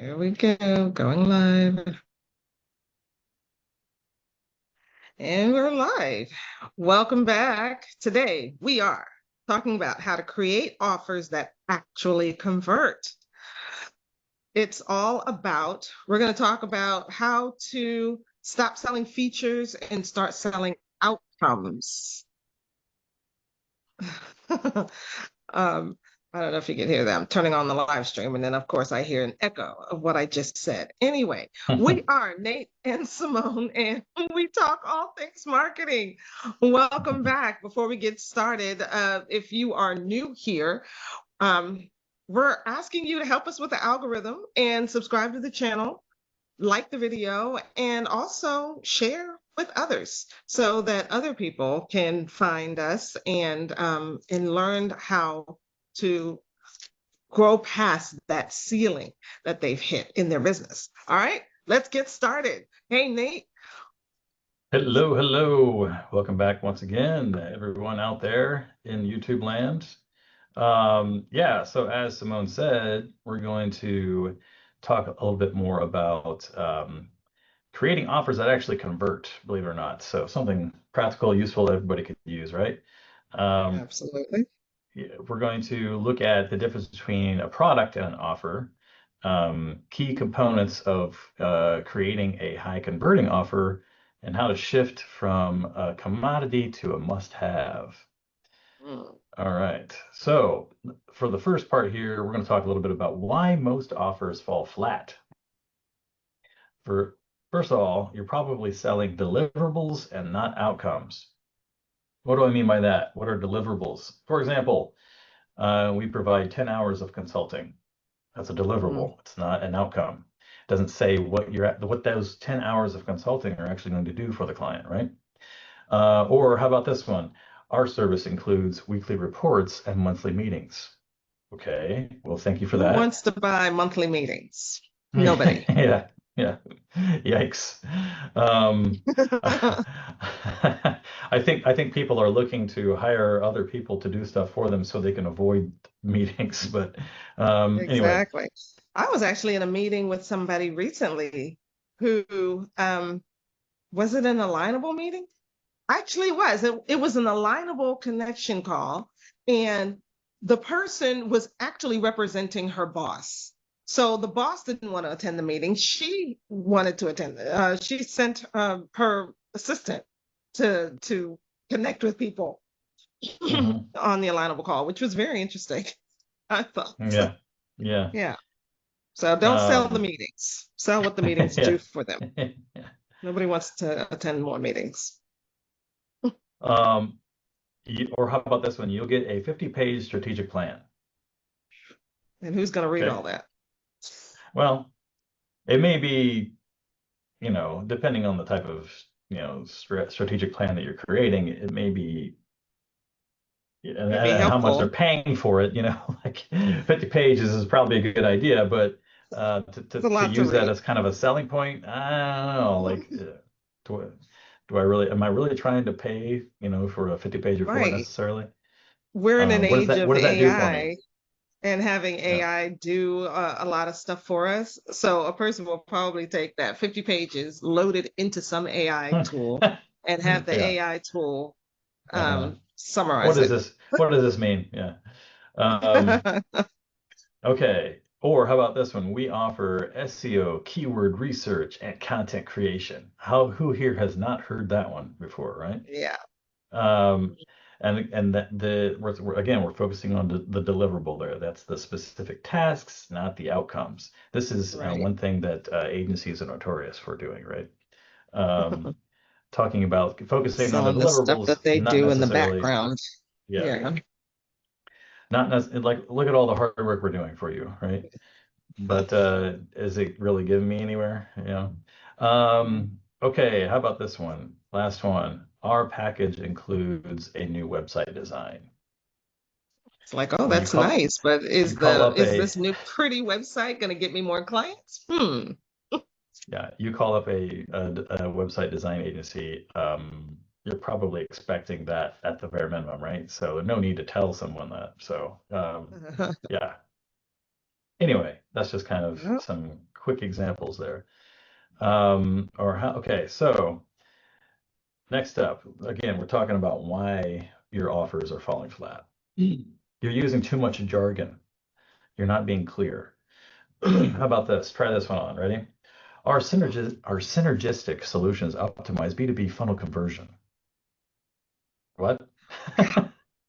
There we go, going live. And we're live. Welcome back. Today, we are talking about how to create offers that actually convert. It's all about, we're going to talk about how to stop selling features and start selling outcomes. um, I don't know if you can hear that. I'm turning on the live stream, and then, of course, I hear an echo of what I just said. Anyway, we are Nate and Simone, and we talk all things marketing. Welcome back. Before we get started, if you are new here, we're asking you to help us with the algorithm and subscribe to the channel, like the video, and also share with others so that other people can find us and learn how to grow past that ceiling that they've hit in their business. All right, let's get started. Hey, Nate. Hello, hello. Welcome back once again, everyone out there in YouTube land. Yeah, so as Simone said, we're going to talk a little bit more about creating offers that actually convert, believe it or not. So something practical, useful that everybody could use, right? Absolutely. We're going to look at the difference between a product and an offer, key components of creating a high converting offer, and how to shift from a commodity to a must-have. All right. So for the first part here, we're going to talk a little bit about why most offers fall flat. First of all, you're probably selling deliverables and not outcomes. What do I mean by that? What are deliverables? For example, we provide 10 hours of consulting. That's a deliverable. It's not an outcome. It doesn't say what those 10 hours of consulting are actually going to do for the client, right? Or how about this one? Our service includes weekly reports and monthly meetings. Okay, well, thank you for that. Who wants to buy monthly meetings? Nobody. Yeah, yeah. Yikes. I think people are looking to hire other people to do stuff for them so they can avoid meetings. But anyway, Exactly. I was actually in a meeting with somebody recently who was it an alignable meeting? Actually, it was. It was an alignable connection call, and the person was actually representing her boss. So the boss didn't want to attend the meeting. She wanted to attend. She sent her assistant to connect with people on the alignable call, which was very interesting, I thought. yeah, yeah. Yeah. So don't sell the meetings. Sell what the meetings do Yeah. for them. Nobody wants to attend more meetings. Um, or how about this one? You'll get a 50-page strategic plan. And who's going to read Okay. all that? Well, it may be, depending on the type of, strategic plan that you're creating, it may be, and It'd be how much they're helpful. paying for it, like 50 pages is probably a good idea, but It's a to lot to use that read. as kind of a selling point, I don't know, like, am I really trying to pay, for a 50-page report Right. necessarily? We're in an age What of does that do for me? AI and having Yeah. AI do a lot of stuff for us. So a person will probably take that 50 pages, load it into some AI tool, and have the Yeah. AI tool Uh-huh. summarize it. What does this mean? Yeah. Um, okay. Or how about this one? We offer SEO, keyword research, and content creation. Who here has not heard that one before, right? Yeah. Um, and that we're focusing on the deliverable there. That's the specific tasks, not the outcomes. This is Right. one thing that agencies are notorious for doing, right? Um, Talking about focusing on the Selling the stuff deliverables, that they not do in the necessarily, background. yeah, Yeah. not necessarily like look at all the hard work we're doing for you, right? But is it really getting me anywhere? Okay, how about this one? Last one. Our package includes a new website design. It's like, oh, When you that's call nice, but you call up is a this new pretty website going to get me more clients? yeah, you call up a website design agency, you're probably expecting that at the bare minimum, right? So no need to tell someone that. So yeah. Anyway, that's just kind of some quick examples there. Okay, so next up, again, we're talking about why your offers are falling flat. You're using too much jargon. You're not being clear. How about this? Try this one on. Ready? Our synergistic solutions optimize B2B funnel conversion. What?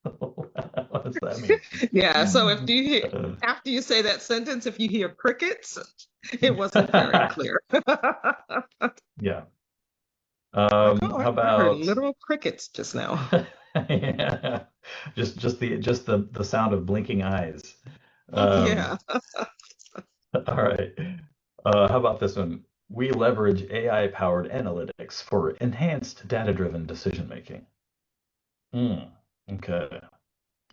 What does that mean? Yeah. So if you hear after you say that sentence, if you hear crickets, it wasn't very clear. Yeah. Like, oh, How I heard about literal crickets just now. yeah, just the sound of blinking eyes. Um, Yeah. all right. How about this one? We leverage AI-powered analytics for enhanced data-driven decision making. Hmm. Okay.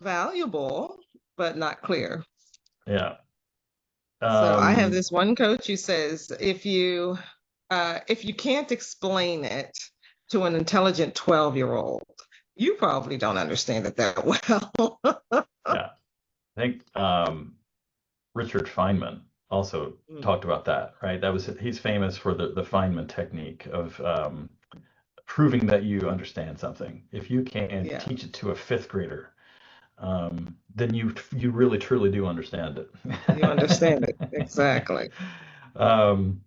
Valuable, but not clear. Yeah. So I have Um, this one coach who says if you can't explain it to an intelligent 12-year-old, you probably don't understand it that well. yeah. I think Richard Feynman also Mm, talked about that, right? He's famous for the Feynman technique of proving that you understand something. If you can yeah, teach it to a fifth grader, then you really truly do understand it. you understand it exactly. um,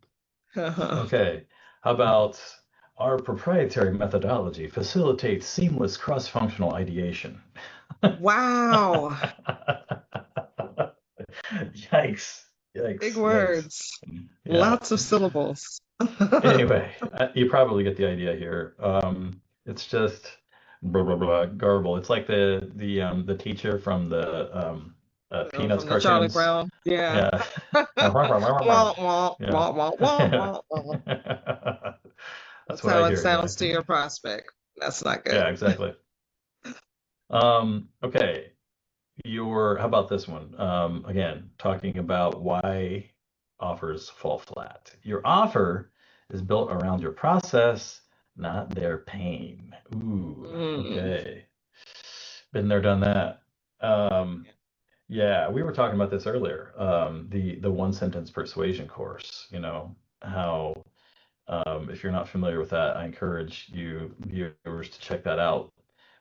okay, how about our proprietary methodology facilitates seamless cross-functional ideation? Wow, Yikes! big Yikes! Yikes! words, Yeah. lots of syllables. Anyway, you probably get the idea here. It's just blah blah blah garble. It's like the teacher from the Peanuts From the Charlie cartoons. Brown. Yeah. Yeah. Wah, wah, Yeah. wah, wah, wah, wah, wah. That's That's what I how it hear sounds to anyway. your prospect. That's not good. Yeah, exactly. Okay. How about this one? Again, talking about why offers fall flat. Your offer is built around your process, not their pain. Ooh, Mm. okay. Been there, done that. Um, yeah, we were talking about this earlier. The one sentence persuasion course, how if you're not familiar with that, I encourage you viewers to check that out.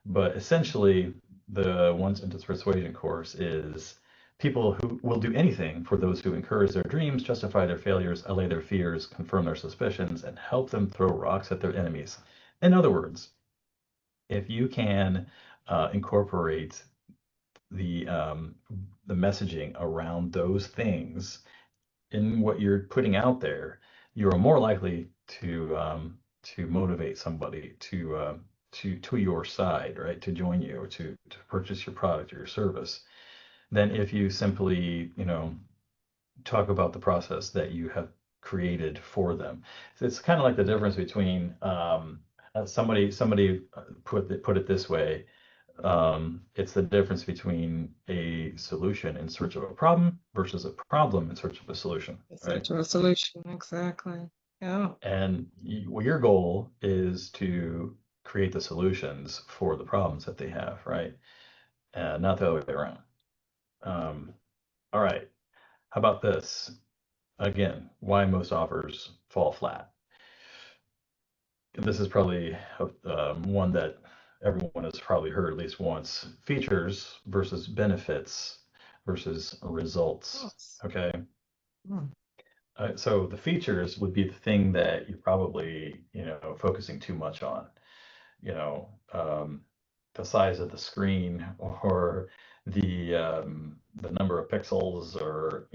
But essentially, the one sentence persuasion course is people who will do anything for those who encourage their dreams, justify their failures, allay their fears, confirm their suspicions, and help them throw rocks at their enemies. In other words, if you can incorporate the messaging around those things in what you're putting out there, you are more likely to motivate somebody to your side, right? To join you or to purchase your product or your service, than if you simply, talk about the process that you have created for them. So it's kind of like the difference between somebody put it this way. It's the difference between a solution in search of a problem versus a problem in search of a solution, In right? search of a solution. Exactly. Yeah. And well, your goal is to create the solutions for the problems that they have, right? Not the other way around. Um, all right. How about this? Again, why most offers fall flat. This is probably one that everyone has probably heard at least once. Features versus benefits versus results. Yes. Okay. Mm. So the features would be the thing that you're probably, focusing too much on. You know, the size of the screen or the number of pixels, or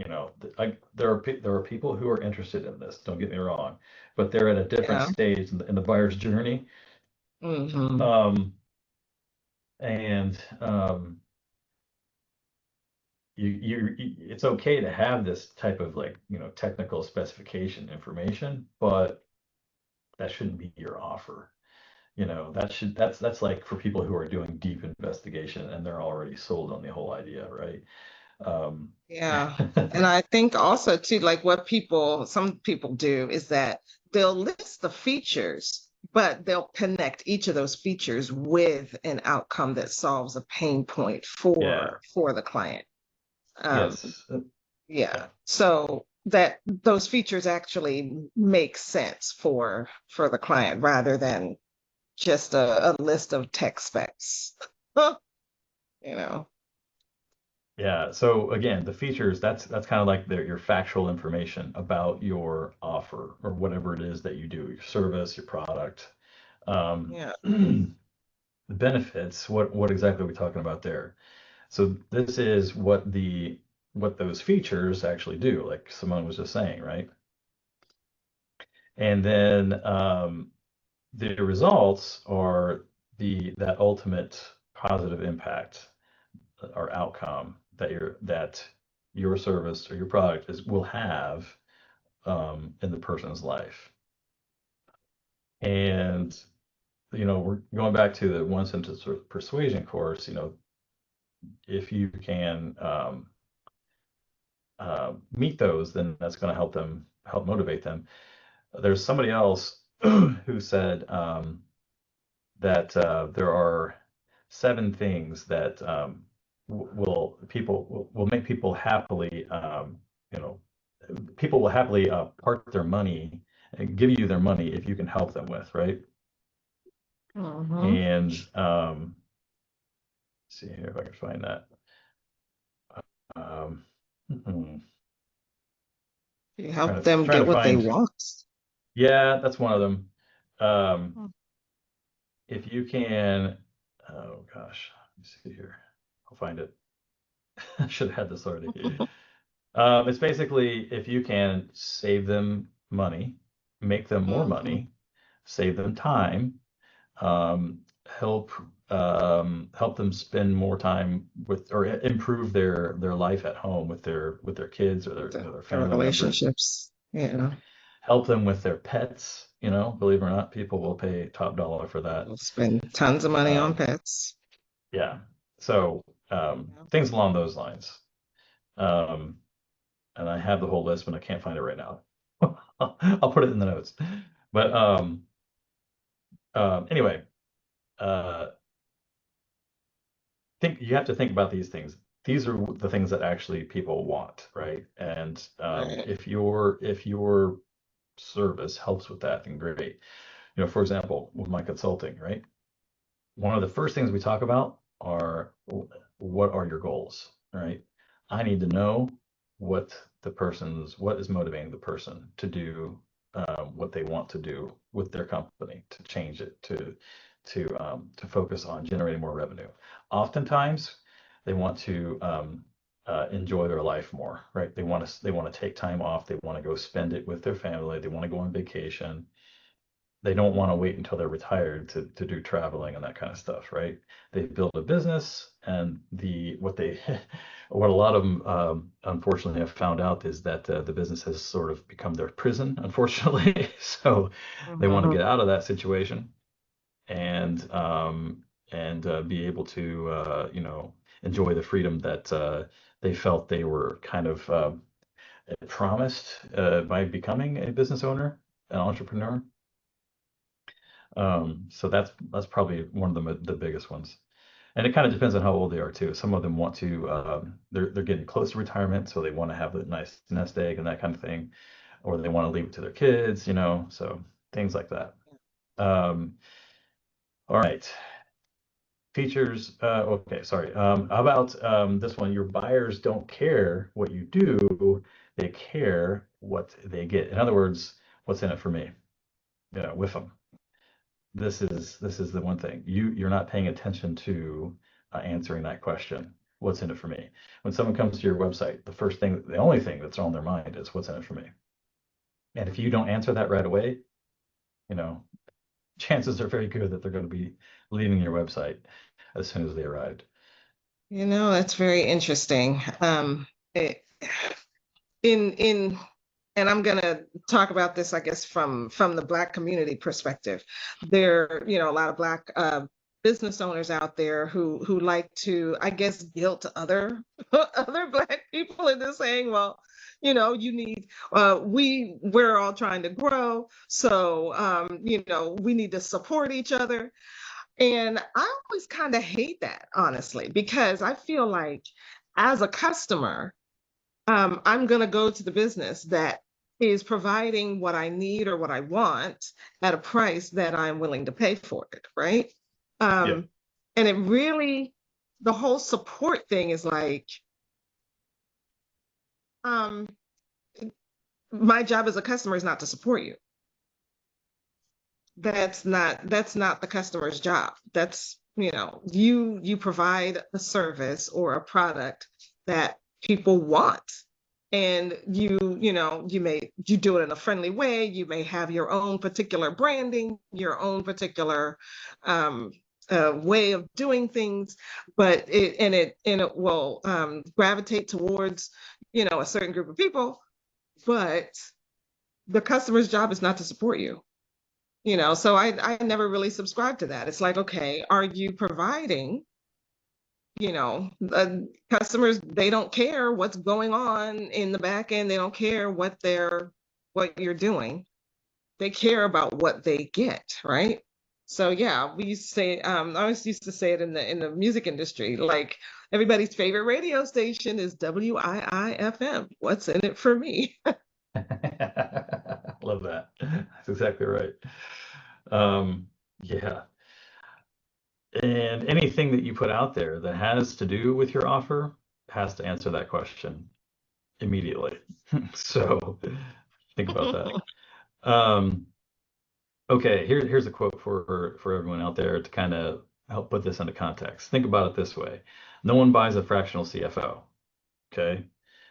there are people who are interested in this. Don't get me wrong, but they're at a different Yeah. stage in the buyer's journey. Hmm. Um, and it's okay to have this type of, like, technical specification information, but that shouldn't be your offer. That's like for people who are doing deep investigation and they're already sold on the whole idea, right? Um, Yeah. And I think also too, like what some people do is that they'll list the features, but they'll connect each of those features with an outcome that solves a pain point yeah, for the client. Um, yes, yeah. yeah, So that those features actually make sense for the client rather than just a list of tech specs. You know. Yeah. So again, the features, that's kind of like your factual information about your offer or whatever it is that you do, your service, your product. Yeah. The benefits, what exactly are we talking about there? So this is what those features actually do, like Simone was just saying, right? And then the results are that ultimate positive impact or outcome that your service or your product will have in the person's life. And we're going back to the one sentence persuasion course. If you can meet those, then that's going to help motivate them. There's somebody else who said that there are 7 things that will make people happily, you know, people will happily part their money and give you their money if you can help them with, right? Hmm. And see here if I can find that. Um, hmm, You trying help to them trying get to what they find. want. Yeah, that's one of them. If you can, oh gosh, let me see here. I'll find it. I should have had this already. It's basically if you can save them money, make them more Hmm. money, save them time, um, help help them spend more time with or improve their life at home with their kids or their Their family members, relationships. Yeah. help them with their pets. Believe it or not, people will pay top dollar for that. They'll spend tons of money on Um, pets. yeah, so Yeah. things along those lines. Um, and I have the whole list, but I can't find it right now. I'll put it in the notes. But anyway, uh, think you have to think about these things. These are the things that actually people want, right? And Right. if your service helps with that, then great. For example, with my consulting, right? One of the first things we talk about are what are your goals, right? I need to know what is motivating the person to do what they want to do with their company, to change it, to focus on generating more revenue. Oftentimes, they want to enjoy their life more, right? They want to take time off. They want to go spend it with their family. They want to go on vacation. They don't want to wait until they're retired to do traveling and that kind of stuff, right? They build a business, and what a lot of them unfortunately have found out is that the business has sort of become their prison, unfortunately. So they want to Hmm. get out of that situation and be able to enjoy the freedom that they felt they were kind of promised by becoming a business owner, an entrepreneur. So that's probably one of the biggest ones. And it kind of depends on how old they are too. Some of them want to they're getting close to retirement, so they want to have a nice nest egg and that kind of thing, or they want to leave it to their kids. So things like that. Um, all right. Features. Okay, sorry. How about this one? Your buyers don't care what you do; they care what they get. In other words, what's in it for me? With them. This is the one thing you're not paying attention to answering that question. What's in it for me? When someone comes to your website, the only thing that's on their mind is what's in it for me. And if you don't answer that right away, you know, chances are very good that they're going to be leaving your website as soon as they arrived. That's very interesting. It, in and I'm gonna talk about this, I guess, from the Black community perspective. There, a lot of Black business owners out there who like to, I guess, guilt other other Black people into saying, well, you need we're all trying to grow, so we need to support each other. And I always kind of hate that, honestly, because I feel like as a customer, I'm going to go to the business that is providing what I need or what I want at a price that I'm willing to pay for it, right? Yeah. And it really, the whole support thing is like, um, my job as a customer is not to support you. That's not the customer's job. That's, you provide a service or a product that people want. And you do it in a friendly way. You may have your own particular branding, your own particular way of doing things, but it will gravitate towards a certain group of people. But the customer's job is not to support you. So I never really subscribe to that. It's like, okay, are you providing, customers, they don't care what's going on in the back end. They don't care what you're doing. They care about what they get, right? So yeah, we used to say, I always used to say it in the music industry, like everybody's favorite radio station is WIIFM. What's in it for me? Love that. That's exactly right. Yeah. And anything that you put out there that has to do with your offer has to answer that question immediately. So think about that. Um, okay, here's a quote for everyone out there to kind of help put this into context. Think about it this way. No one buys a fractional CFO. Okay.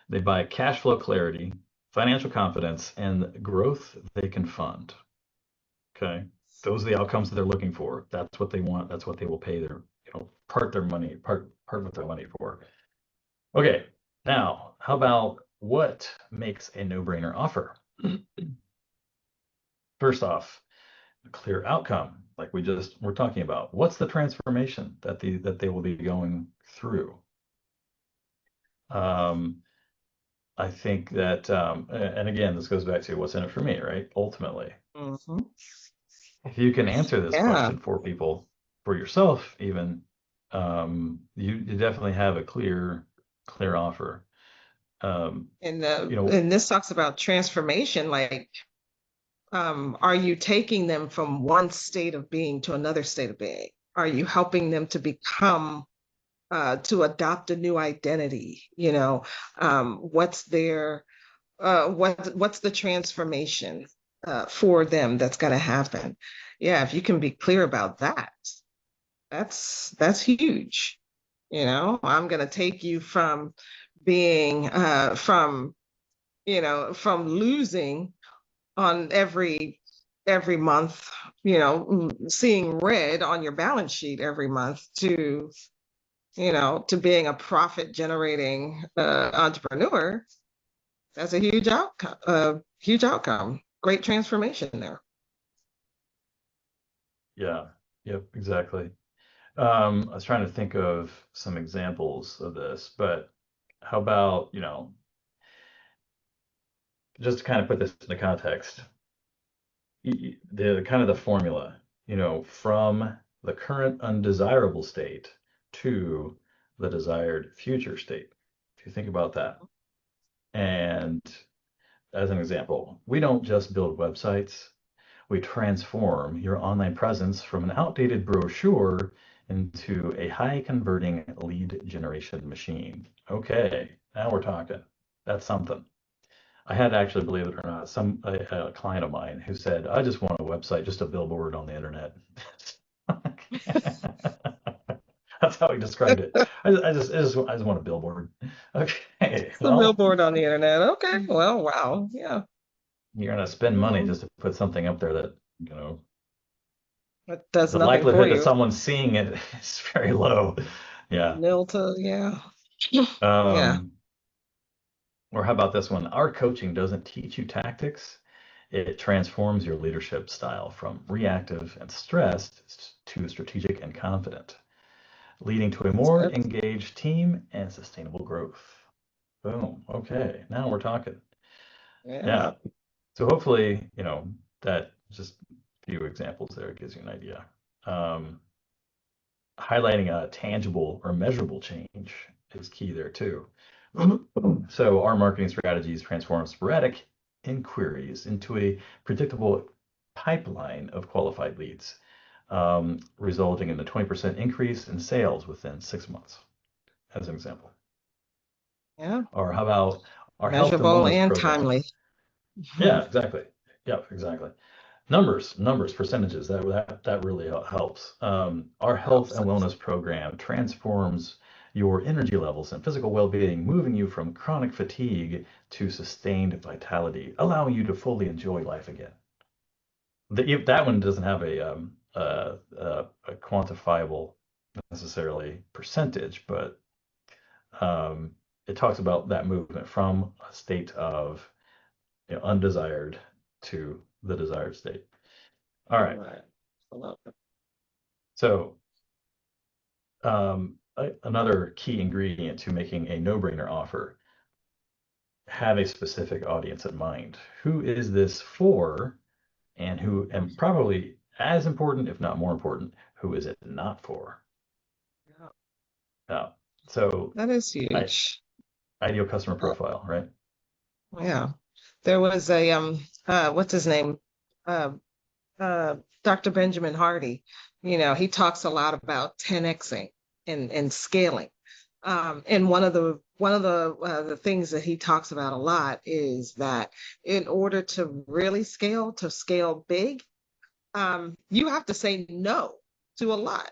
They buy cash flow clarity, financial confidence, and growth they can fund. Okay. Those are the outcomes that they're looking for. That's what they want. That's what they will pay their, part with their money for. Okay. Now, how about what makes a no-brainer offer? First off, a clear outcome, like we're talking about. What's the transformation that they will be going through? I think that, and again, this goes back to what's in it for me, right? Ultimately, Mhm. if you can answer this Yeah. question for people, for yourself, even, you definitely have a clear offer. Um, And you know, and this talks about transformation, like, are you taking them from one state of being to another state of being? Are you helping them to become to adopt a new identity? What's their what's the transformation for them that's going to happen? Yeah, if you can be clear about that, that's huge. I'm going to take you from being from losing on every month, seeing red on your balance sheet every month to being a profit generating entrepreneur. That's a huge outcome. Great transformation there. yeah, yep, exactly. I was trying to think of some examples of this, but how about, just to kind of put this into context, the kind of the formula, from the current undesirable state to the desired future state. If you think about that. And as an example, we don't just build websites, we transform your online presence from an outdated brochure into a high converting lead generation machine. Okay, now we're talking. That's something. I had actually, believe it or not, a client of mine who said, "I just want a website, just a billboard on the internet." That's how he described it. I just want a billboard. Okay, It's the well, billboard on the internet. Okay, well, wow, yeah. you're gonna spend money Mhm. just to put something up there that, That does the nothing for likelihood that you. someone's seeing it is very low. Yeah. Nil to, yeah. Yeah. Um, or how about this one? Our coaching doesn't teach you tactics. It transforms your leadership style from reactive and stressed to strategic and confident, leading to a That's more good. engaged team and sustainable growth. Boom. Okay, now we're talking. Yeah. Yeah. So hopefully, that just a few examples there gives you an idea. Um, Highlighting a tangible or measurable change is key there too. So our marketing strategies transform sporadic inquiries into a predictable pipeline of qualified leads, resulting in a 20% increase in sales within 6 months, as an example. Yeah. Or how about our health and Measurable wellness and program? timely. Yeah, exactly. Yeah, exactly. Numbers, percentages. That really helps. Our health Helps and us. wellness program transforms your energy levels and physical well-being, moving you from chronic fatigue to sustained vitality, allowing you to fully enjoy life again. That one doesn't have a quantifiable necessarily percentage, but um, it talks about that movement from a state of undesired to the desired state. All right. Right. I love it. So another key ingredient to making a no-brainer offer, have a specific audience in mind. Who is this for? And probably as important, if not more important, who is it not for? Yeah. Uh, so That is I, huge. ideal customer profile, right? Yeah. There was a what's his name? Uh uh Dr. Benjamin Hardy. He talks a lot about 10xing and scaling. And one of the things that he talks about a lot is that in order to really to scale big, you have to say no to a lot.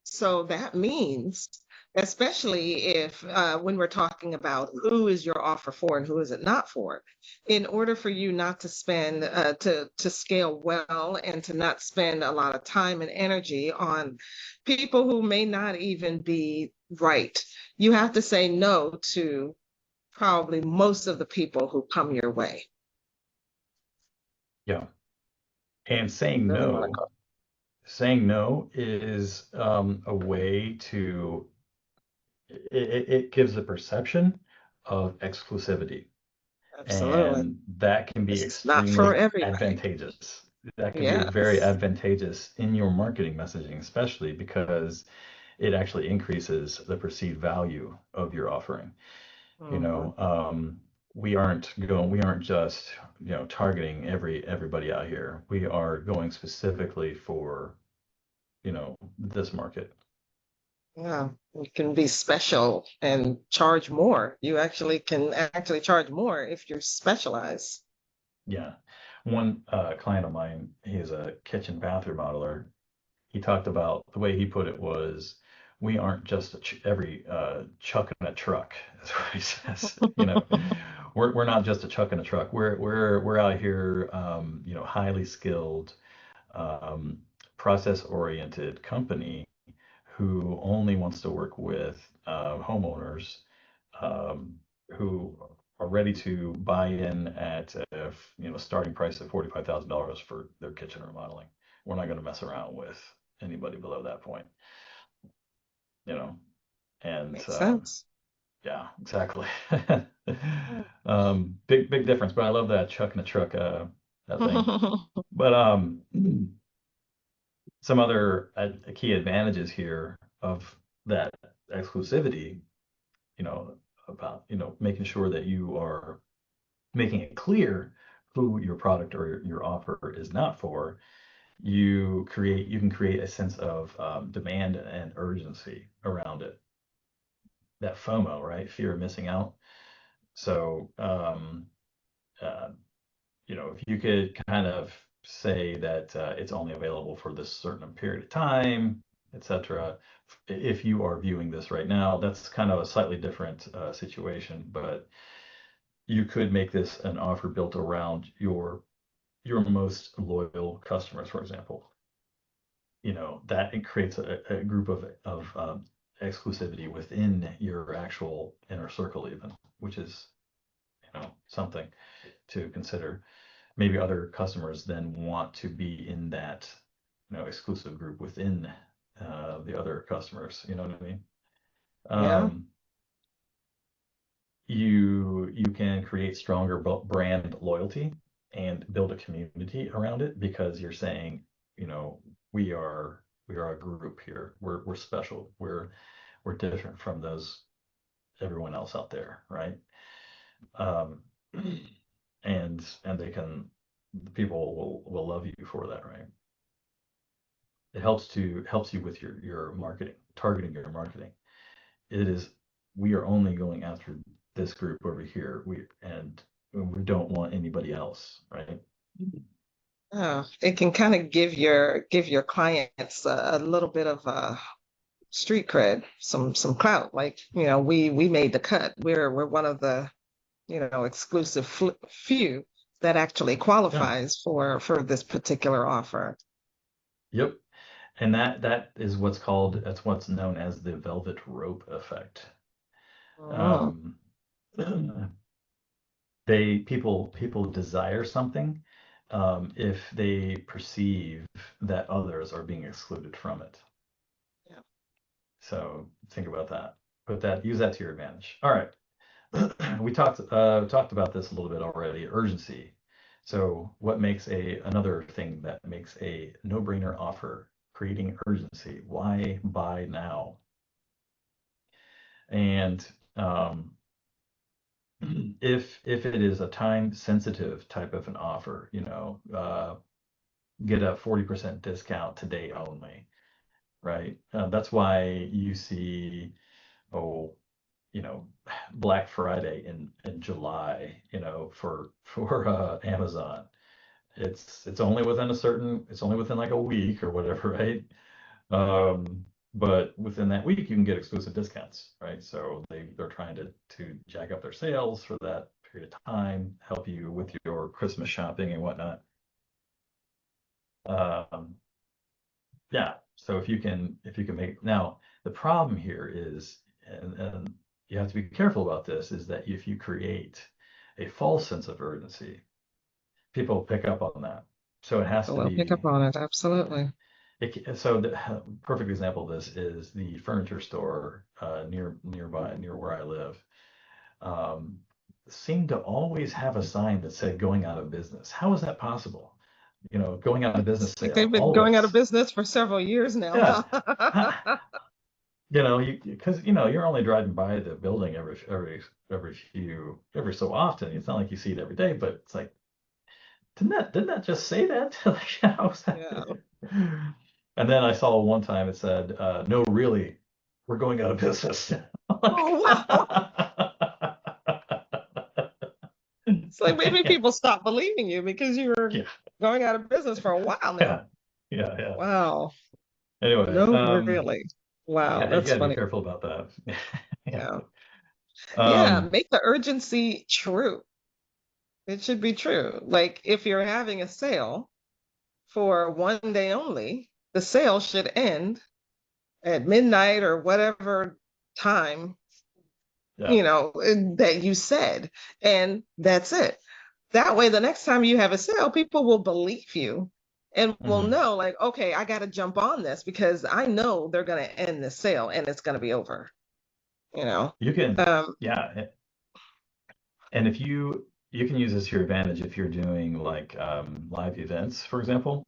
So that means, especially if when we're talking about who is your offer for and who is it not for, in order for you not to spend to scale well and to not spend a lot of time and energy on people who may not even be right, you have to say no to probably most of the people who come your way. Yeah. And Really want to go. saying no is a way to it gives a perception of exclusivity, Absolutely. and that can be It's not for extremely everybody. advantageous. That can be very Yes. advantageous in your marketing messaging, especially because it actually increases the perceived value of your offering. You Hmm. know, we aren't just, targeting everybody out here. We are going specifically for, this market. Yeah, you can be special and charge more. You actually can actually charge more if you're specialized. Yeah. One client of mine, he's a kitchen bathroom modeler. He talked about the way he put it was, we aren't just every chuck in a truck. That's what he says. We're not just a chuck in a truck. We're out here, highly skilled, um, process-oriented company who only wants to work with homeowners um, who are ready to buy in at a starting price of $45,000 for their kitchen remodeling. We're not going to mess around with anybody below that point, you know. And Makes sense. yeah, exactly. Big difference. But I love that chuck in a truck that thing. But some other key advantages here of that exclusivity, you know, about making sure that you are making it clear who your product or your offer is not for. You can create a sense of demand and urgency around it. That FOMO, right? Fear of missing out. So uh, if you could kind of say that it's only available for this certain period of time, etc. If you are viewing this right now, that's kind of a slightly different situation, but you could make this an offer built around your most loyal customers, for example. That it creates a group of exclusivity within your actual inner circle, even, which is something to consider. Maybe other customers then want to be in that exclusive group within the other customers. You know what I mean? Yeah, Um, you can create stronger brand loyalty and build a community around it because you're saying, you know, we are a group here. We're special. We're different from those everyone else out there, right? Um, and the people will love you for that, right? It helps you with your marketing, targeting your marketing. It is We are only going after this group over here. We don't want anybody else, right? Oh, it can kind of give your clients a little bit of street cred, some clout. Like, we made the cut. We're one of the, exclusive few that actually Yeah. qualifies for this particular offer. Yep. And that's what's known as the velvet rope effect. Oh, Um, people desire something if they perceive that others are being excluded from it. yeah. So think about that. Use that to your advantage. All right. We talked about this a little bit already. Urgency. So what makes another thing that makes a no-brainer offer? Creating urgency. Why buy now? And if it is a time sensitive type of an offer, get a 40% discount today only, right? That's why you see, oh, Black Friday in July, for Amazon. It's only within like a week or whatever, right? But within that week, you can get exclusive discounts, right? So they're trying to jack up their sales for that period of time, help you with your Christmas shopping and whatnot. Um, yeah. So if you can make now the problem here is, and you have to be careful about this, is that if you create a false sense of urgency, people pick up on that. So it has So to we'll pick up be. on it. Absolutely. So the perfect example of this is the furniture store near where I live. Um, Seemed to always have a sign that said going out of business. How is that possible? Going out of business It's like they've sale, been going out of always. business for several years now, Yeah. huh? Because you're only driving by the building every so often. It's not like you see it every day, but it's like, didn't that just say that? Like, how is that? Yeah. And then I saw one time it said, "No, really, we're going out of business." Like, Oh, wow. It's like maybe yeah, people stop believing you because you were yeah, going out of business for a while now. yeah, yeah, yeah. Wow. Anyway, No, really. Wow, yeah, you that's gotta be funny. careful about that. Yeah. Yeah. Yeah, Um, make the urgency true. It should be true. Like if you're having a sale for one day only, the sale should end at midnight or whatever time, yeah. that you said. And that's it. That way, the next time you have a sale, people will believe you and will Hmm. know, like, okay, I got to jump on this because I know they're going to end the sale and it's going to be over, you know. You can, Um, yeah. And if you can use this to your advantage if you're doing like live events, for example.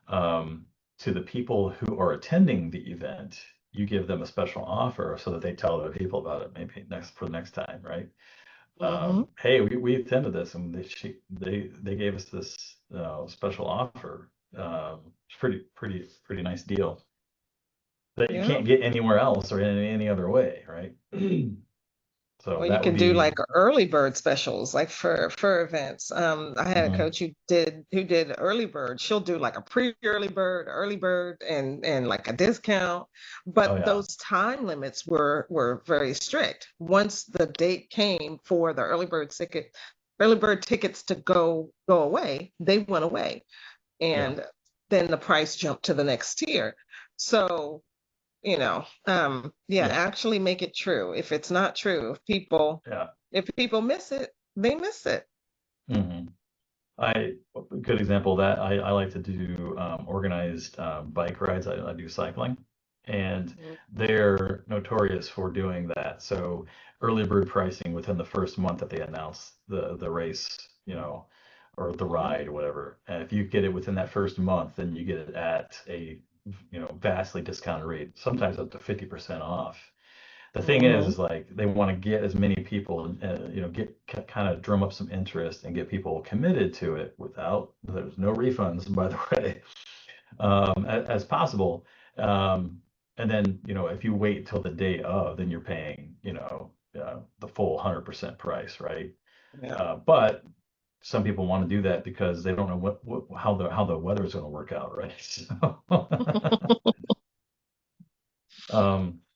um, to the people who are attending the event, you give them a special offer so that they tell other people about it maybe for the next time, right? mhm. Hey, we attended this and they gave us this special offer. It's pretty nice deal that you Yeah. can't get anywhere else or in any other way, right? So Or you that would can do like be. early bird specials, like for events. I had a Mhm. coach who did early bird. She'll do like a pre-early bird, early bird, and like a discount. Oh But yeah. those time limits were very strict. Once the date came for the early bird tickets to go away, they went away, Yeah. and then the price jumped to the next tier. So yeah, Yeah. actually make it true. If it's not true, Yeah. if people miss it, they miss it. Hmm. A good example of that, I like to do organized bike rides. I do cycling, and Mhm. they're notorious for doing that. So early bird pricing within the first month that they announce the race, or the Mhm. ride or whatever. And if you get it within that first month, then you get it at a vastly discounted rate, sometimes up to 50% off. The thing Hmm. is like they want to get as many people, get kind of drum up some interest and get people committed to it without there's no refunds, by the way, as possible. Um, and then, if you wait till the day of, then you're paying, the full 100% price, right? Yeah. But some people want to do that because they don't know how the weather is going to work out, right? So,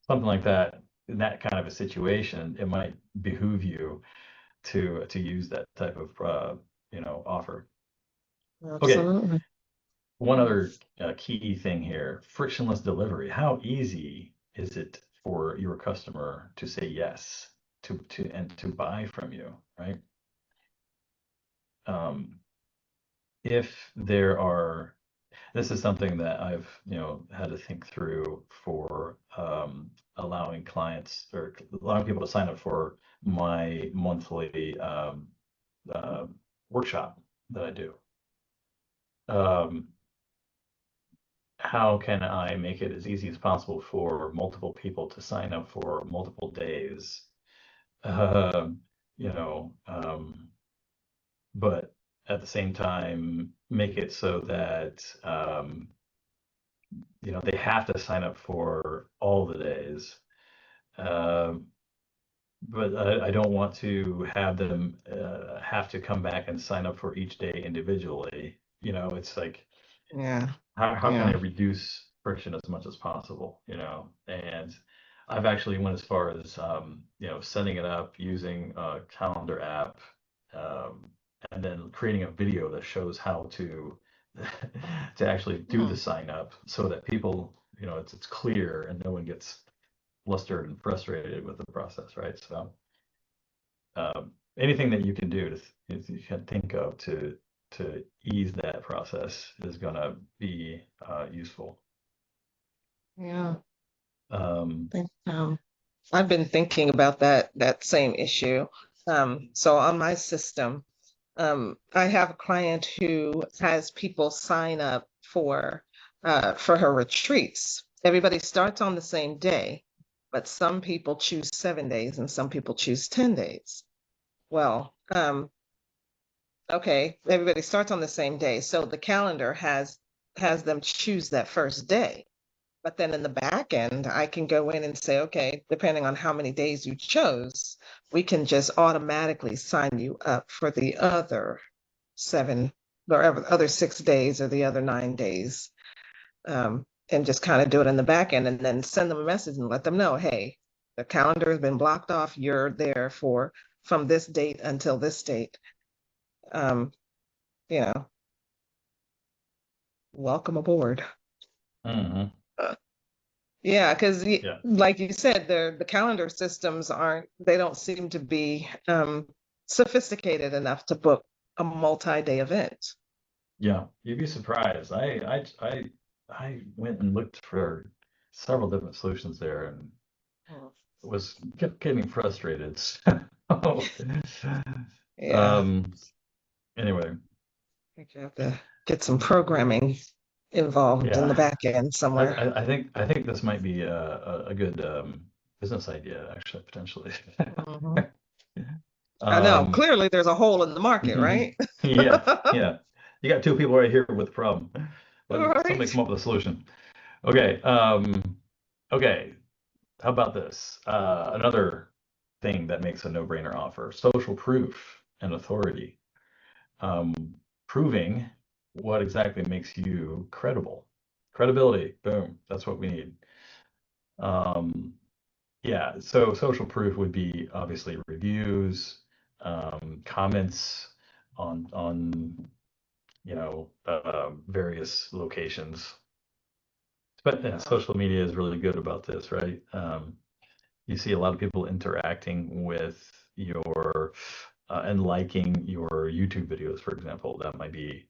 something like that, in that kind of a situation, it might behoove you to use that type of offer. Okay, Absolutely. one other key thing here: frictionless delivery. How easy is it for your customer to say yes and to buy from you, right? Um, if there are This is something that I've, had to think through for allowing clients or allowing people to sign up for my monthly uh, workshop that I do. Um, how can I make it as easy as possible for multiple people to sign up for multiple days? Um, you know, um, but at the same time, make it so that they have to sign up for all the days. Um, but I don't want to have them have to come back and sign up for each day individually. It's like, Yeah. how can I Yeah. reduce friction as much as possible, And I've actually went as far as, setting it up using a calendar app, um, and then creating a video that shows how to to actually do the Hmm. sign up so that people, it's clear and no one gets flustered and frustrated with the process, right? So anything that you can do you can think of to ease that process is going to be useful. Yeah. Um, Think, I've been thinking about that same issue. So on my system, I have a client who has people sign up for her retreats. Everybody starts on the same day, but some people choose 7 days and some people choose 10 days. Well, okay, everybody starts on the same day, so the calendar has them choose that first day. But then in the back end, I can go in and say, okay, depending on how many days you chose, we can just automatically sign you up for the other seven or other 6 days or the other 9 days, and just kind of do it in the back end and then send them a message and let them know, hey, the calendar has been blocked off. You're there for from this date until this date. Um, you know, welcome aboard. mhm, Yeah, because yeah, like you said, the calendar systems they don't seem to be sophisticated enough to book a multi-day event. yeah, you'd be surprised. I went and looked for several different solutions there and Mm. kept getting frustrated. So, Yeah, um, anyway, I think you have to get some programming involved in the yeah. back end I, somewhere. I, I think this might be a good business idea, actually, potentially. Mhm. I know, Um, clearly there's a hole in the market, right? yeah, yeah. You got two people right here with the problem. Let somebody come Right. up with a solution. Okay. Okay. How about this? Another thing that makes a no-brainer offer: social proof and authority. Um, Proving what exactly makes you credible. Credibility. Boom. That's what we need. Um, Yeah, so social proof would be obviously reviews, comments on various locations. But yeah, Yeah. social media is really good about this, right? You see a lot of people interacting with your and liking your YouTube videos, for example. That might be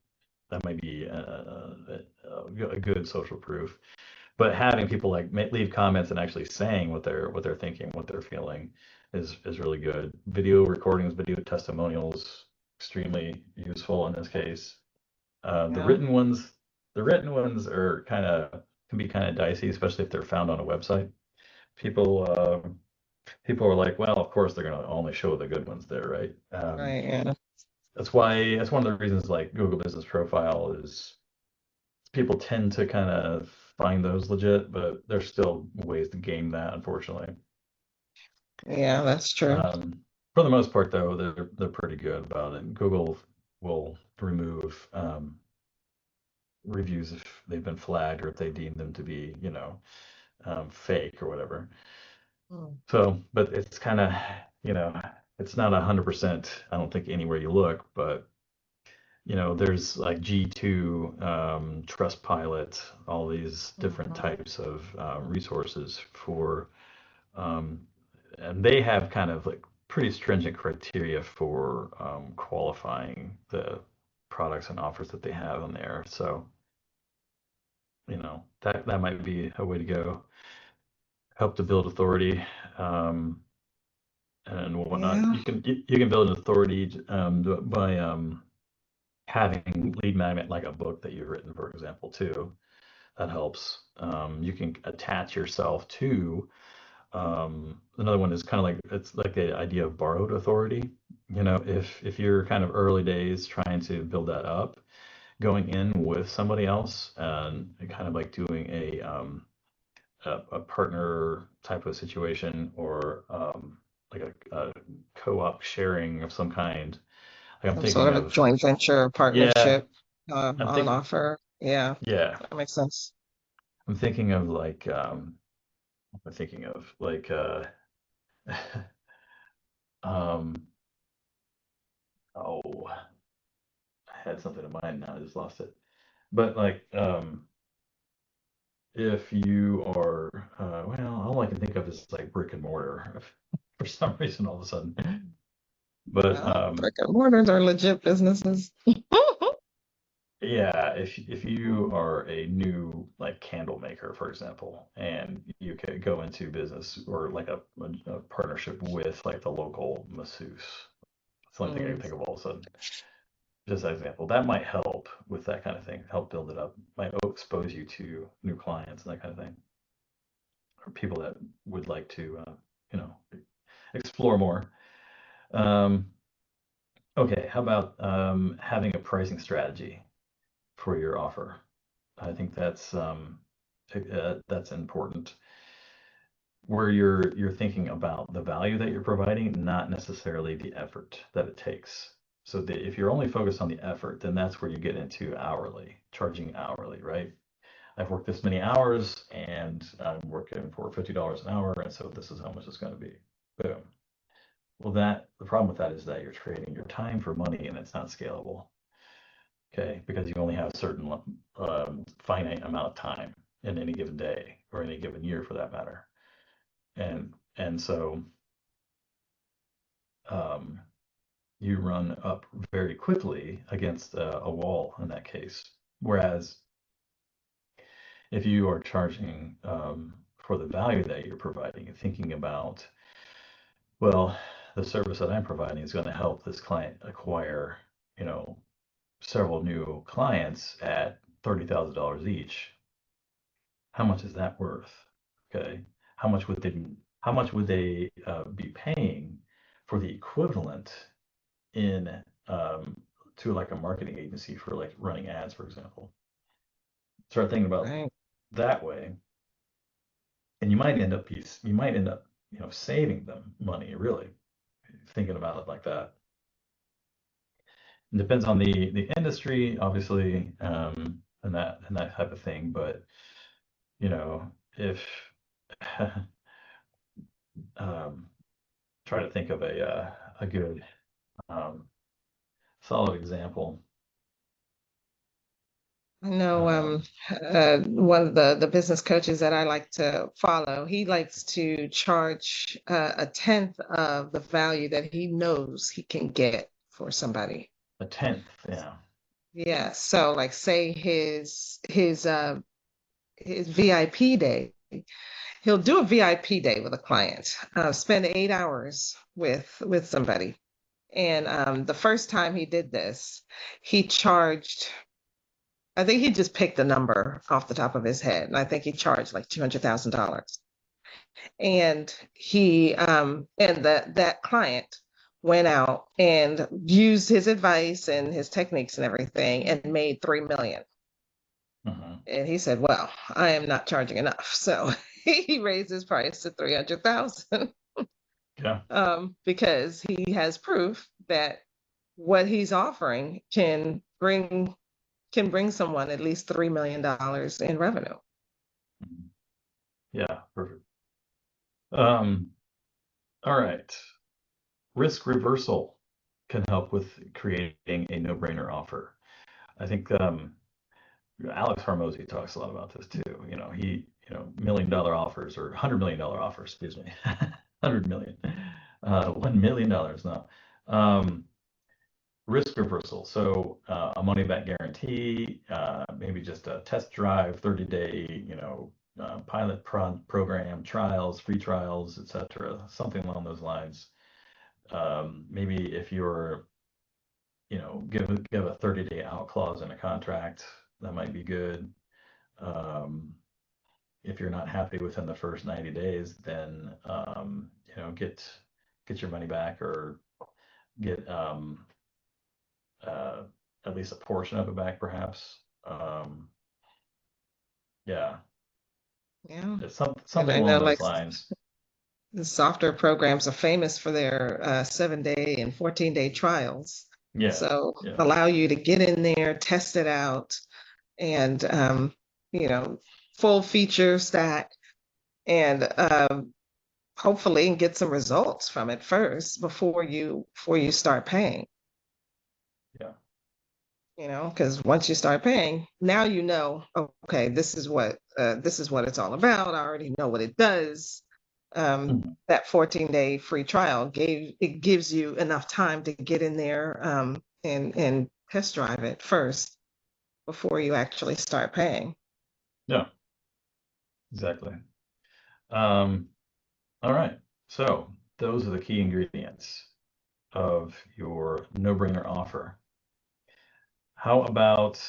a good social proof. But having people like leave comments and actually saying what they're thinking, what they're feeling is really good. Video recordings, video testimonials, extremely useful in this case. The Yeah. written ones, the written ones are can be kind of dicey, especially if they're found on a website. People people are like, well, of course they're going to only show the good ones there, right? Right. Yeah. That's one of the reasons like Google Business Profile is people tend to kind of find those legit, but there's still ways to game that, unfortunately. Yeah, that's true. For the most part, though, they're pretty good about it. Google will remove reviews if they've been flagged or if they deem them to be, fake or whatever. Mm. So, but it's kind of, you know, it's not 100%, I don't think, anywhere you look, but there's like G2, Trustpilot, all these different Mhm. types of resources um, and they have kind of like pretty stringent criteria for qualifying the products and offers that they have on there. So, that might be a way to go. Help to build authority. Um, and whatnot. Yeah. You can build an authority by having lead magnet like a book that you've written, for example, too. That helps. You can attach yourself to another one is kind of like it's like the idea of borrowed authority. If you're kind of early days trying to build that up, going in with somebody else and kind of like doing a partner type of situation or like a co-op sharing of some kind. Like I'm Some sort thinking of a of, joint venture yeah, partnership I'm on thinking, offer. Yeah, yeah, that makes sense. I'm thinking of like, what am I thinking of? Like, um, oh, I had something in mind now, I just lost it. But like, if you are, well, all I can think of is like brick and mortar for some reason all of a sudden. But Well, brick and mortars are legit businesses. yeah, if you are a new like candle maker, for example, and you could go into business or like a partnership with like the local masseuse. That's the only thing I can Mm, think of all of a sudden. Just as an example, that might help with that kind of thing, help build it up, might expose you to new clients and that kind of thing, or people that would like to, you know, explore more. Um, okay, how about having a pricing strategy for your offer? I think that's important, where you're thinking about the value that you're providing, not necessarily the effort that it takes. So if you're only focused on the effort, then that's where you get into hourly, charging hourly, right? I've worked this many hours and I'm working for $50 an hour, and so this is how much it's going to be. Boom. Well, the problem with that is that you're trading your time for money and it's not scalable. Okay, because you only have a certain finite amount of time in any given day or any given year for that matter. And so um, you run up very quickly against a wall in that case. Whereas if you are charging for the value that you're providing and thinking about, well, the service that I'm providing is going to help this client acquire, you know, several new clients at $30,000 each. How much is that worth? Okay. How much would they how much would they be paying for the equivalent in to like a marketing agency for like running ads, for example? Start thinking about right. that way, and you might end up saving them money really thinking about it like that. It depends on the industry, obviously, and that type of thing. But if um, try to think of a good um, solid example. I know Um, one of the business coaches that I like to follow, he likes to charge a tenth of the value that he knows he can get for somebody. a tenth, yeah. Yeah, so like say his VIP day, he'll do a VIP day with a client, spend 8 hours with somebody. And the first time he did this, he charged, I think he just picked a number off the top of his head, and I think he charged like $200,000. And he and that client went out and used his advice and his techniques and everything and made 3 million. And he said, well, I am not charging enough. So he raised his price to 300,000. Yeah. Because he has proof that what he's offering can bring someone at least $3 million in revenue. Yeah, perfect. All right. Risk reversal can help with creating a no-brainer offer. I think Alex Hormozy talks a lot about this too. $1 million offers or $100 million offers, excuse me, 100 million, $1 million now. Risk reversal. So a money back guarantee, maybe just a test drive, 30-day, pilot program, trials, free trials, etc. Something along those lines. Maybe if you're, give a 30-day out clause in a contract, that might be good. If you're not happy within the first 90 days, then get your money back or get at least a portion of it back, perhaps. Yeah, Yeah. it's And something I along know those like lines. the software programs are famous for their 7-day and 14-day trials. Yeah, So yeah, allow you to get in there, test it out, and full feature stack, and hopefully get some results from it first before you start paying. yeah, Because once you start paying, now okay, this is what it's all about. I already know what it does. That 14-day free trial gives you enough time to get in there and test drive it first before you actually start paying. yeah, exactly. All right, so those are the key ingredients of your no-brainer offer. How about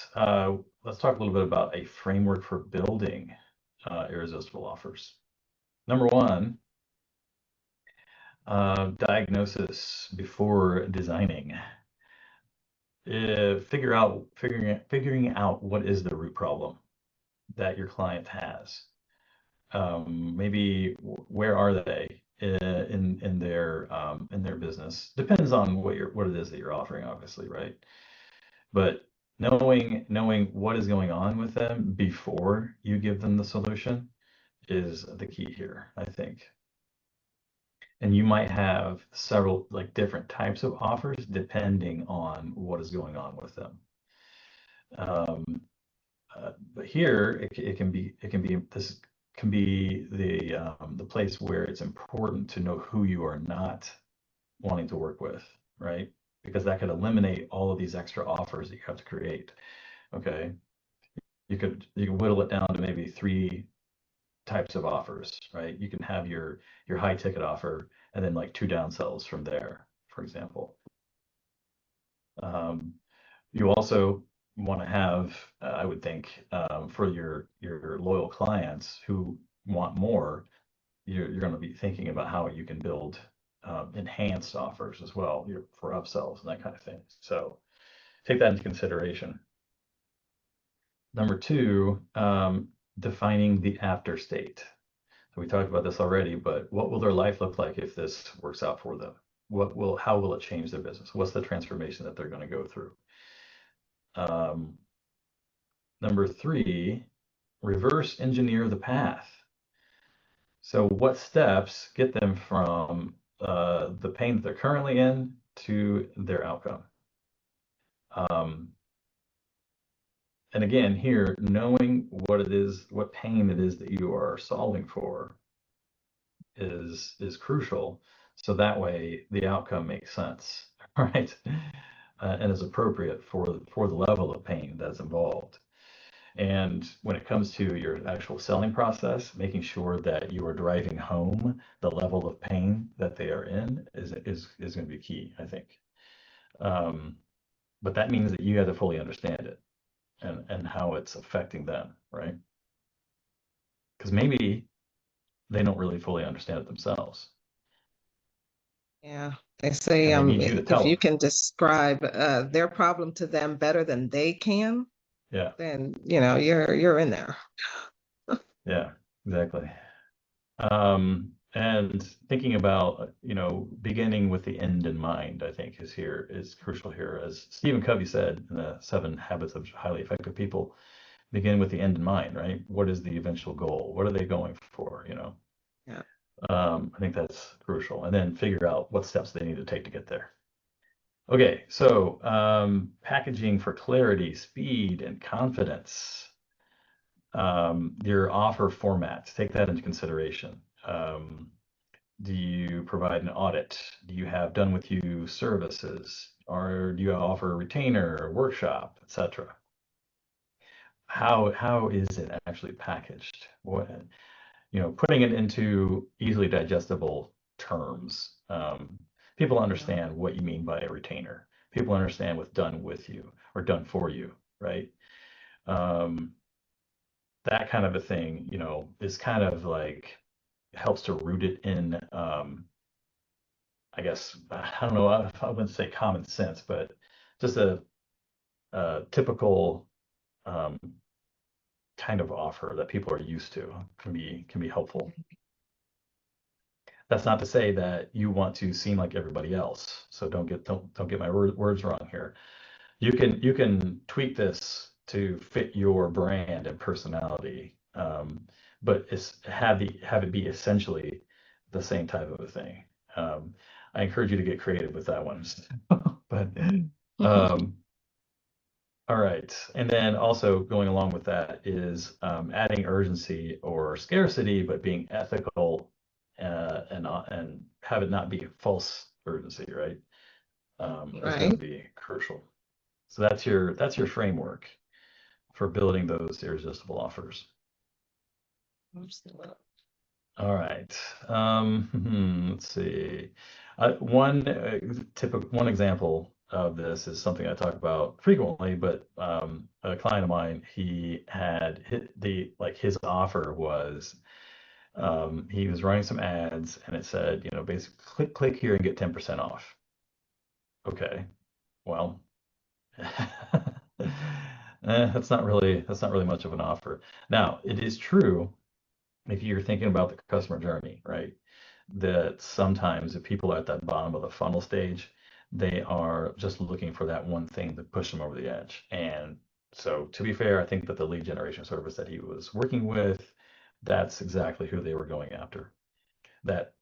let's talk a little bit about a framework for building irresistible offers. Number one, diagnosis before designing. Figuring out what is the root problem that your client has. Maybe where are they in their business? Depends on what it is that you're offering, obviously, right? But knowing what is going on with them before you give them the solution is the key here, I think. And you might have several like different types of offers depending on what is going on with them. But here it can be this can be the place where it's important to know who you are not wanting to work with, right? Because that could eliminate all of these extra offers that you have to create. Okay, you could whittle it down to maybe 3 types of offers, right? You can have your high ticket offer and then like 2 downsells from there, for example. You also want to have, I would think, for your loyal clients who want more, you're going to be thinking about how you can build enhanced offers as well for upsells and that kind of thing. So take that into consideration. Number 2, defining the after state. So we talked about this already, but what will their life look like if this works out for them? How will it change their business? What's the transformation that they're going to go through? Number 3, reverse engineer the path. So what steps get them from the pain that they're currently in to their outcome? And again, here, knowing what it is, what pain it is that you are solving for is crucial. So that way the outcome makes sense, right? And is appropriate for the level of pain that's involved. And when it comes to your actual selling process, making sure that you are driving home the level of pain that they are in is going to be key, I think. But that means that you have to fully understand it and how it's affecting them, right? Because maybe they don't really fully understand it themselves. Yeah, they say And they need you to if tell you them. can describe their problem to them better than they can, Yeah, then you're in there. yeah, exactly. And thinking about, beginning with the end in mind, I think is crucial here. As Stephen Covey said in the 7 Habits of Highly Effective People, begin with the end in mind, right? What is the eventual goal? What are they going for? Yeah. I think that's crucial. And then figure out what steps they need to take to get there. Okay, so packaging for clarity, speed, and confidence. Your offer format, take that into consideration. Do you provide an audit? Do you have done with you services? Or do you offer a retainer, a workshop, etc.? How is it actually packaged? Putting it into easily digestible terms. People Yeah. understand what you mean by a retainer. People understand what's done with you or done for you, right? Um, that kind of a thing, is kind of like helps to root it in, I guess, I don't know, I wouldn't say common sense, but just a typical um, kind of offer that people are used to can be helpful. That's not to say that you want to seem like everybody else. So don't get my words wrong here. You can tweak this to fit your brand and personality, but have it be essentially the same type of a thing. I encourage you to get creative with that one. But um, all right, and then also going along with that is adding urgency or scarcity, but being ethical and have it not be false urgency, right? Is going to Right. be crucial. So that's your framework for building those irresistible offers. Absolutely. All right. Let's see. One example of this is something I talk about frequently, but a client of mine, he had his offer was he was running some ads and it said, basically click here and get 10% off. Okay, well, that's not really much of an offer. Now, it is true if you're thinking about the customer journey, right? That sometimes if people are at that bottom of the funnel stage, they are just looking for that one thing to push them over the edge. And so, to be fair, I think that the lead generation service that he was working with, that's exactly who they were going after. That,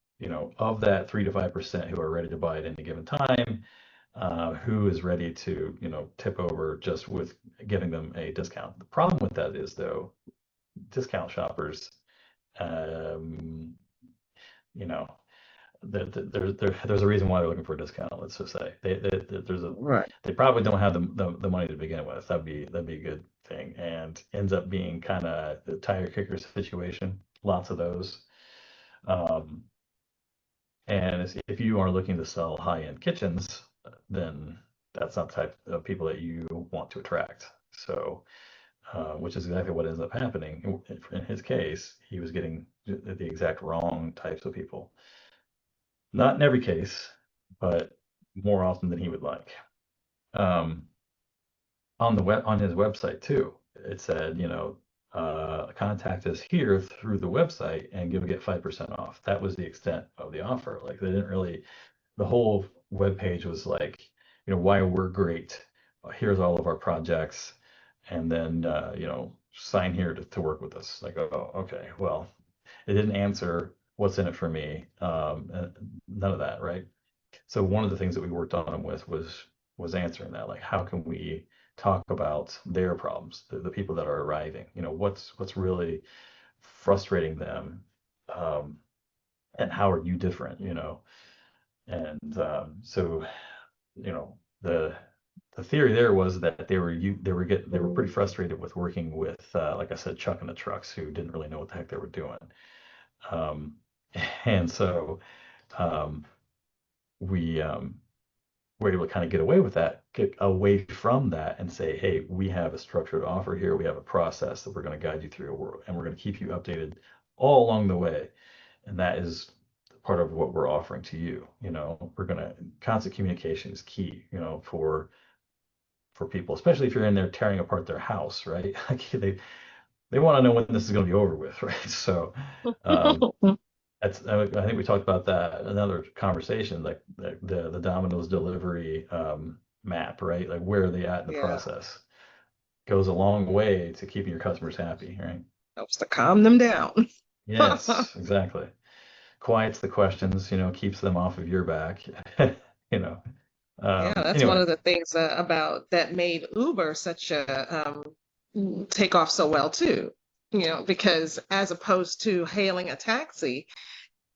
of that 3 to 5% who are ready to buy at any given time, who is ready to, tip over just with giving them a discount. The problem with that is, though, discount shoppers, um, you know, there's a reason why they're looking for a discount. Let's just say Right. they probably don't have the money to begin with. That'd be a good thing, and ends up being kind of the tire kicker situation. Lots of those. Um, and if you are looking to sell high-end kitchens, then that's not the type of people that you want to attract. So, which is exactly what ends up happening. In his case, he was getting the exact wrong types of people. Not in every case, but more often than he would like. Um, on his website too, it said, contact us here through the website and get 5% off. That was the extent of the offer. Like they didn't really. The whole web page was like, why we're great. Here's all of our projects, and then sign here to work with us. Like, oh, okay, well, it didn't answer what's in it for me. None of that, right? So one of the things that we worked on them with was answering that, like how can we talk about their problems, the people that are arriving, what's really frustrating them, um, and how are you different, and so the theory there was that they were pretty frustrated with working with, like I said, Chuck and the trucks who didn't really know what the heck they were doing, um, and so um, we were able to kind of get away with that, get away from that, and say, hey, we have a structured offer here, we have a process that we're going to guide you through, and we're going to keep you updated all along the way. And that is part of what we're offering to you. Constant communication is key, for people, especially if you're in there tearing apart their house, right? Like they want to know when this is going to be over with, right? So I think we talked about that in another conversation, like the Domino's delivery map, right? Like where are they at in the Yeah, process? Goes a long way to keeping your customers happy, right? helps to calm them down. Yes, exactly. Quiets the questions, keeps them off of your back. you know. Yeah, that's one Anyway, of the things about that made Uber such a take off so well too. Because as opposed to hailing a taxi,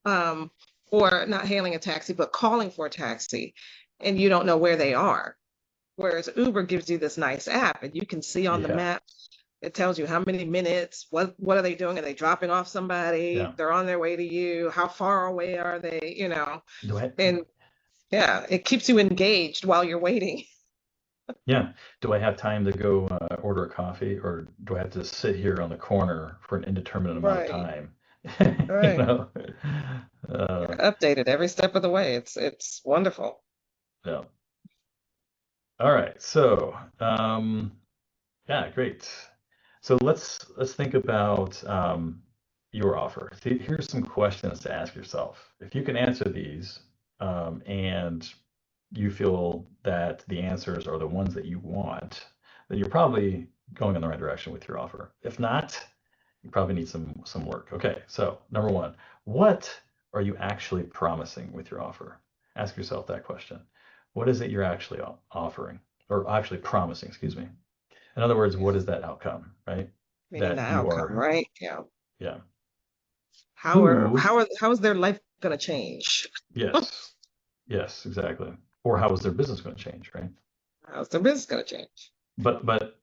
um, or not hailing a taxi, but calling for a taxi, and you don't know where they are. Whereas Uber gives you this nice app, and you can see on the yeah, map. It tells you how many minutes, what are they doing? Are they dropping off yeah. somebody? They're on their way to you. How far away are they? Do I, And yeah, it keeps you engaged while you're waiting. yeah. Do I have time to go order a coffee, or do I have to sit here on the corner for an indeterminate amount of Right, time? You right. know? You're Uh, updated every step of the way. It's wonderful. yeah. All right. So, yeah, great. So let's think about your offer. Here's some questions to ask yourself. If you can answer these, and you feel that the answers are the ones that you want, then you're probably going in the right direction with your offer. If not, you probably need some work. Okay, so number one, what are you actually promising with your offer? Ask yourself that question. What is it you're actually offering, or actually promising, excuse me? In other words, what is that outcome, right? Meaning the That you outcome, are, right? Yeah. yeah. How are Who, how are how is their life gonna change? yes, yes, exactly. Or how is their business going to change, right? How's their business gonna change? But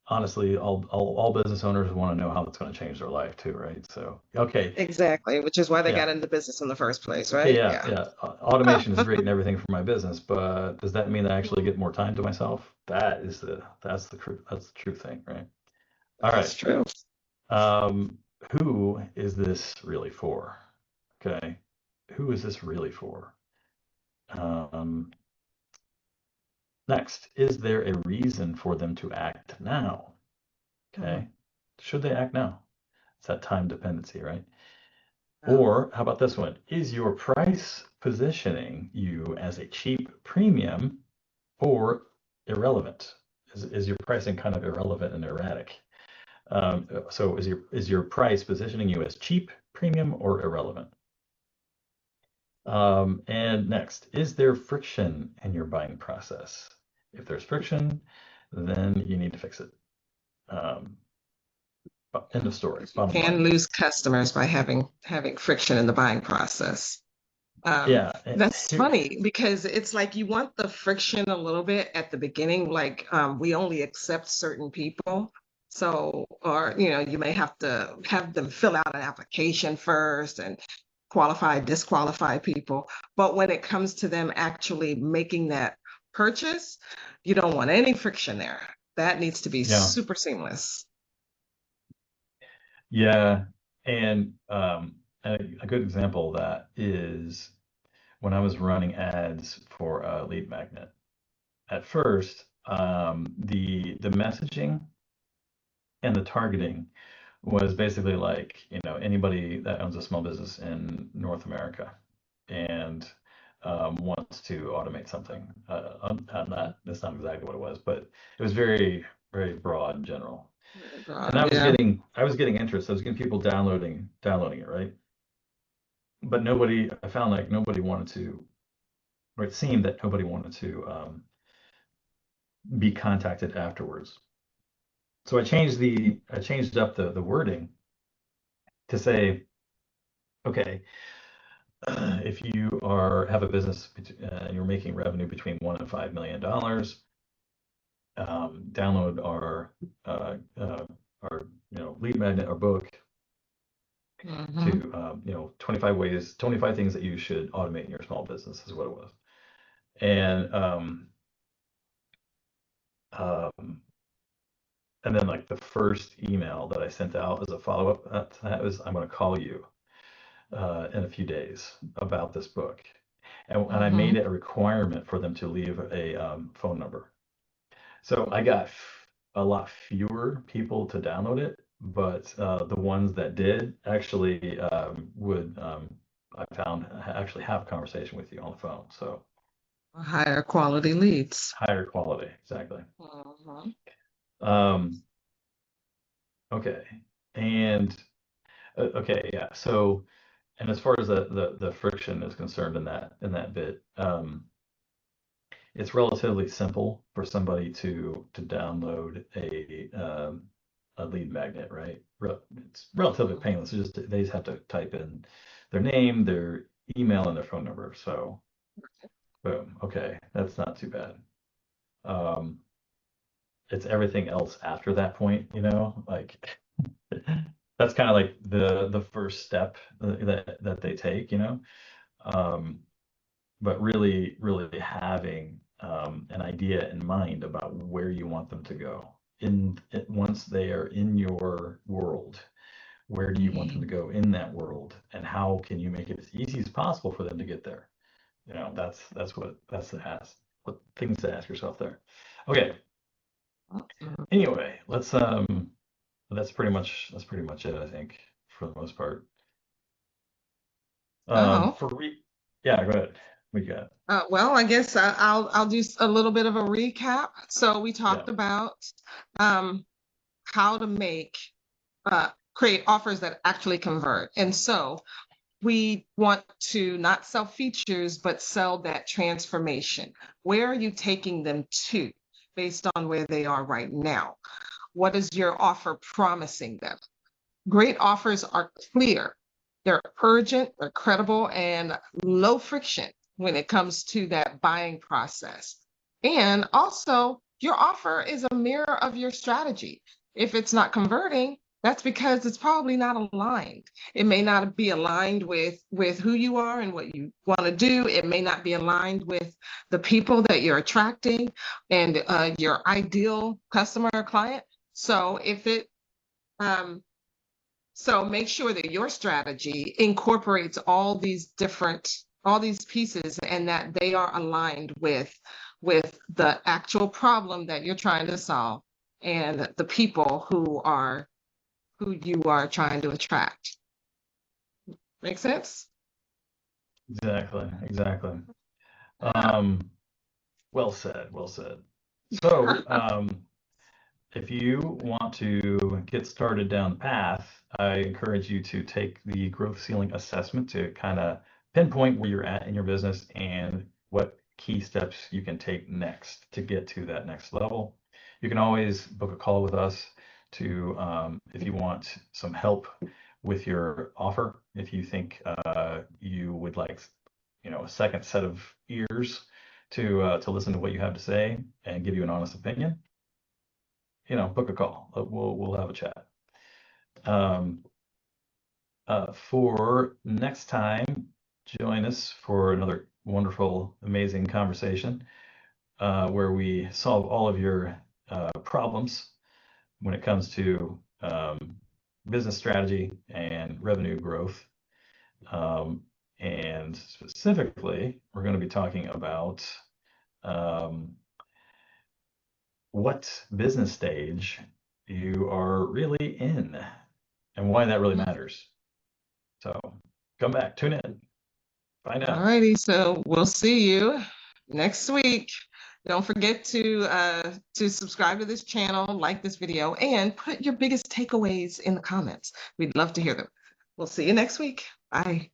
honestly, all business owners want to know how it's going to change their life too, right? So, okay, Exactly, which is why they yeah. got into business in the first place, Okay, right? yeah, Yeah. yeah. Automation is great and everything for my business, but does that mean I actually get more time to myself? That's the true thing, right? All right. That's true. Um, who is this really for? Okay. Who is this really for? Um, Next, is there a reason for them to act now? Mhm. Okay. Should they act now? It's that time dependency, right? Oh, Or how about this one? Is your price positioning you as a cheap premium or irrelevant? Is your pricing kind of irrelevant and erratic? So is your price positioning you as cheap, premium, or irrelevant? And next, is there friction in your buying process? If there's friction, then you need to fix it. Um, End of story. because you Bottom can line. lose customers by having friction in the buying process. Yeah. That's Here. funny because it's like you want the friction a little bit at the beginning, like we only accept certain people. So, or you may have to have them fill out an application first and qualify, disqualify people. But when it comes to them actually making that purchase, you don't want any friction there. That needs to be Yeah. super seamless. Yeah. And a good example of that is when I was running ads for Lead Magnet. At first, the messaging and the targeting was basically like, anybody that owns a small business in North America and wants to automate something. That's not exactly what it was, but it was very, very broad and general. Really And I broad, was yeah. getting, I was getting interest. I was getting people downloading it, right? But I found like nobody wanted to, or it seemed that nobody wanted to be contacted afterwards. So I changed up the wording to say, okay, if you have a business, you're making revenue between $1 and $5 million, download our lead magnet or book Hmm. to 25 things that you should automate in your small business is what it was. And um, and then like the first email that I sent out as a follow-up to that was, I'm going to call you. in a few days about this book. And I made it a requirement for them to leave a phone number. So I got a lot fewer people to download it, but the ones that did actually I found, actually have a conversation with you on the phone. So Higher quality leads. higher quality, exactly. Mhm. Um, okay, and okay, yeah. So, and as far as the friction is concerned in that bit, it's relatively simple for somebody to download a lead magnet, right? It's relatively painless. It's just they just have to type in their name, their email, and their phone number. So, boom. Okay, that's not too bad. Um, it's everything else after that point, like that's kind of like the first step that they take, Um, but really having an idea in mind about where you want them to go once they are in your world. Where do you want them to go in that world, and how can you make it as easy as possible for them to get there? What things to ask yourself there. Okay. Anyway, that's pretty much it, I think, for the most part. Oh, Yeah, go ahead. We got. well, I guess I'll do a little bit of a recap. So we Yeah. talked about um, how to create offers that actually convert. And so we want to not sell features, but sell that transformation. Where are you taking them to based on where they are right now? What is your offer promising them? Great offers are clear, they're urgent, they're credible, and low friction when it comes to that buying process. And also, your offer is a mirror of your strategy. If it's not converting, that's because it's probably not aligned. It may not be aligned with who you are and what you want to do. It may not be aligned with the people that you're attracting and your ideal customer or client. Um, so make sure that your strategy incorporates all these pieces and that they are aligned with the actual problem that you're trying to solve and the people who you are trying to attract. Make sense? Exactly. Um, well said, well said. So, if you want to get started down the path, I encourage you to take the growth ceiling assessment to kind of pinpoint where you're at in your business and what key steps you can take next to get to that next level. You can always book a call with us if you want some help with your offer, if you think you would like, a second set of ears to listen to what you have to say and give you an honest opinion, book a call. We'll have a chat. Um, for next time, join us for another wonderful, amazing conversation where we solve all of your problems when it comes to business strategy and revenue growth. And specifically, we're going to be talking about um, what business stage you are really in and why that really matters. So come back, tune in, find All out. righty, so we'll see you next week. Don't forget to subscribe to this channel, like this video, and put your biggest takeaways in the comments. We'd love to hear them. We'll see you next week. Bye.